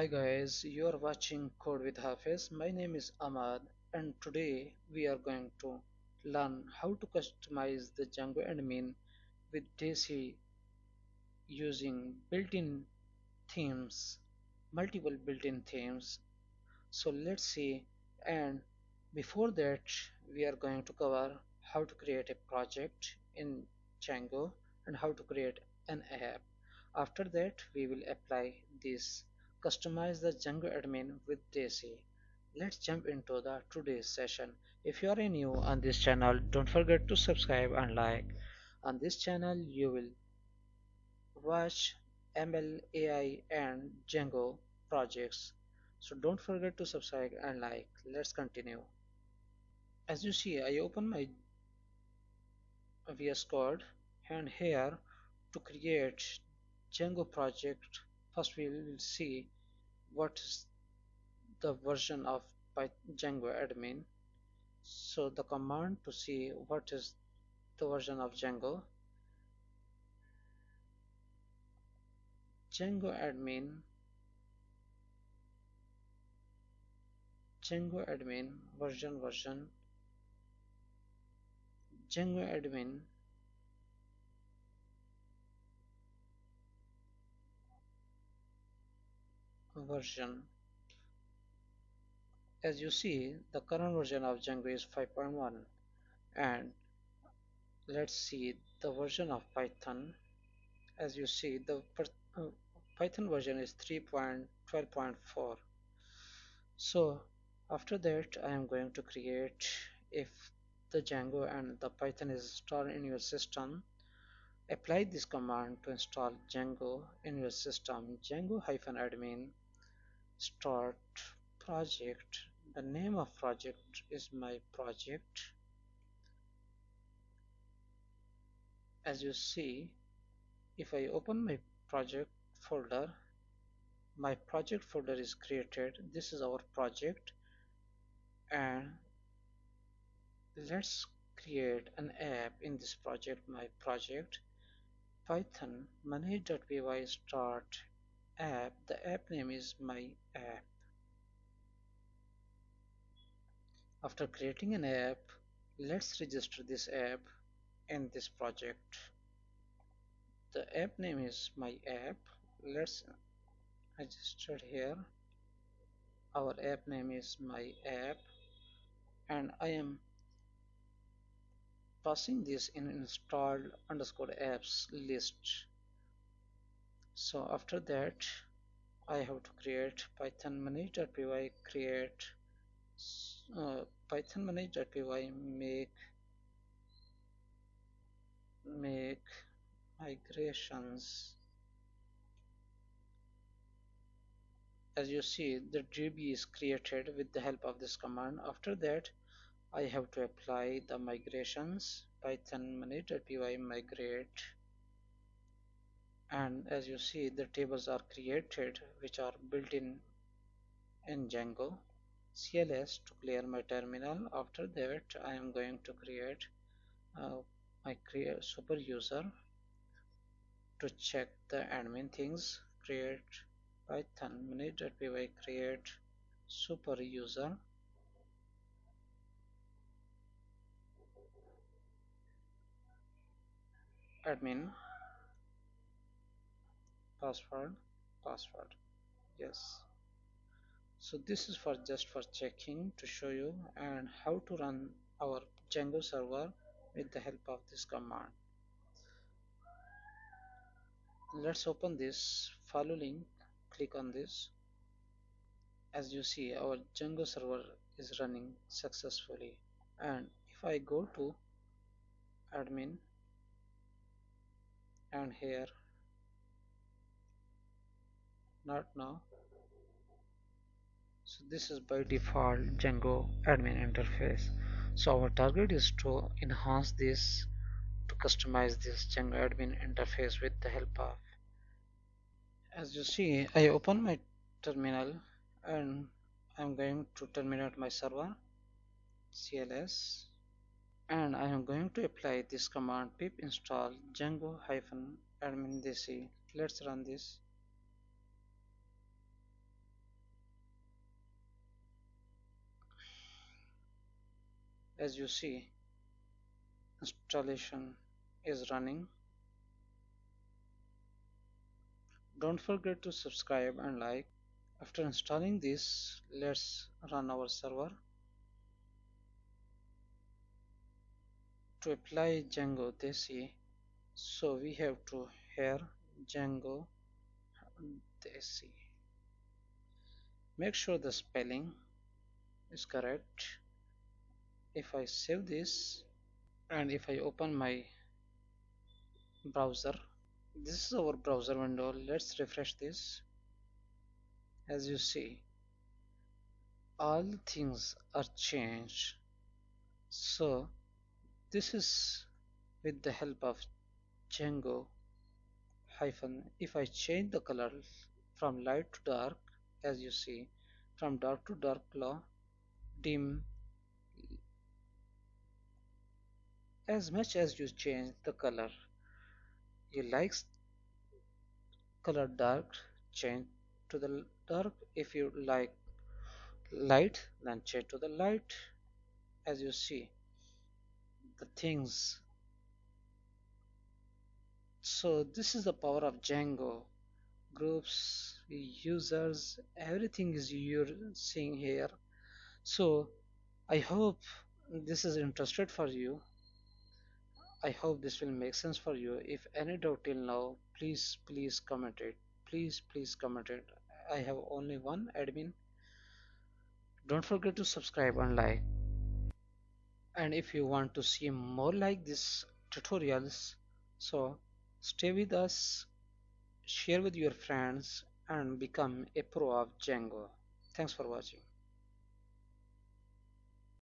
Hi guys, you are watching Code with Hafiz. My name is Ahmad and today we are going to learn how to customize the Django admin with Daisy using built-in themes, multiple built-in themes. So let's see, and before that we are going to cover how to create a project in Django and how to create an app. After that we will apply this customize the Django admin with Daisy. Let's jump into the today's session. If you are new on this channel, don't forget to subscribe and like. On this channel you will watch ML, AI and Django projects. So don't forget to subscribe and like. Let's continue. As you see, I open my VS Code and here to create Django project, first we will see what is the version of Django admin. So the command to see what is the version of Django admin, Django admin version, Django admin version. As you see, the current version of Django is 5.1 and let's see the version of Python. As you see, the Python version is 3.12.4. So after that I am going to create, if the Django and the Python is installed in your system, apply this command to install Django in your system. Django-admin start project. The name of project is my project. As you see, if I open my project folder, my project folder is created. This is our project and let's create an app in this project. My project Python manage.py start app. The app name is my app. After creating an app, let's register this app in this project. The app name is my app. Let's register here. Our app name is my app and I am passing this in installed underscore apps list. So after that I have to create Python manage.py create Python manage.py make migrations. As you see, the DB is created with the help of this command. After that I have to apply the migrations. Python manage.py migrate, and as you see the tables are created which are built in Django. CLS to clear my terminal. After that I am going to create my super user to check the admin things. Create Python manage.py create super user admin password. Yes. So this is for just for checking to show you and how to run our Django server with the help of this command. Let's open this follow link, click on this. As you see, our Django server is running successfully, and if I go to admin and here not now, so this is by default Django admin interface. So our target is to enhance this, to customize this Django admin interface with the help of, as you see, I open my terminal and I'm going to terminate my server CLS, and I am going to apply this command pip install Django-admin. Let's run this. As you see, installation is running. Don't forget to subscribe and like. After installing this, let's run our server. To apply Django Desi, so we have to here Django Desi. Make sure the spelling is correct. If I save this and if I open my browser, this is our browser window. Let's refresh this. As you see, all things are changed. So this is with the help of Django hyphen. If I change the color from light to dark, as you see, from dark to dark glow, dim, as much as you change the color, you like color dark, change to the dark. If you like light, then change to the light. As you see, the things. So this is the power of Django. Groups, users, everything is you're seeing here. So I hope this is interested for you. I hope this will make sense for you. If any doubt till now, please comment it. Please comment it. I have only one admin. Don't forget to subscribe and like. And if you want to see more like this tutorials, so stay with us, share with your friends, and become a pro of Django. Thanks for watching.